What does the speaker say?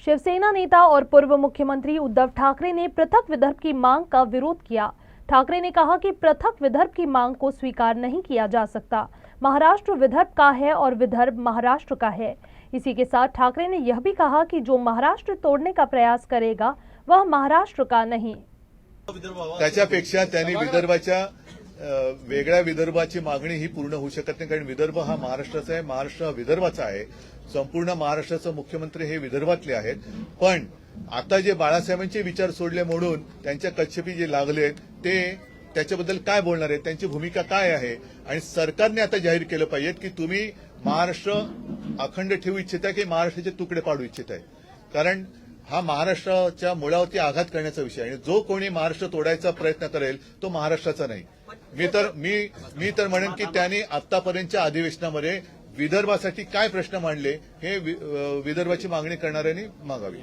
शिवसेना नेता और पूर्व मुख्यमंत्री उद्धव ठाकरे ने पृथक विदर्भ की मांग का विरोध किया। ठाकरे ने कहा कि पृथक विदर्भ की मांग को स्वीकार नहीं किया जा सकता। महाराष्ट्र विदर्भ का है और विदर्भ महाराष्ट्र का है। इसी के साथ ठाकरे ने यह भी कहा कि जो महाराष्ट्र तोड़ने का प्रयास करेगा वह महाराष्ट्र का नहीं। त्याच्यापेक्षा त्यांनी विदर्भाच्या वेगळ्या विदर्भाची मागणी ही पूर्ण होऊ शकत नाही, कारण विदर्भ हा महाराष्ट्राचा आहे, महाराष्ट्र हा विदर्भाचा आहे। संपूर्ण महाराष्ट्राचे मुख्यमंत्री हे विदर्भातले आहेत। पण आता जे बाळासाहेबांचे विचार सोडले म्हणून त्यांच्या कच्छपी जे लागले ते त्याच्याबद्दल काय बोलणार आहेत, त्यांची भूमिका काय आहे। आणि सरकारने आता जाहीर केलं पाहिजे की तुम्ही महाराष्ट्र अखंड ठेवू इच्छिता की महाराष्ट्राचे तुकडे पाडू इच्छित आहे, कारण हा महाराष्ट्राच्या मुळावरती आघात करण्याचा विषय आहे। जो कोणी महाराष्ट्र तोडायचा प्रयत्न करेल तो महाराष्ट्राचा नाही। मी तर म्हणेन की त्यांनी आतापर्यंतच्या अधिवेशनामध्ये विदर्भासाठी काय प्रश्न मांडले हे विदर्भाची मागणी करणाऱ्यांनी मागावी।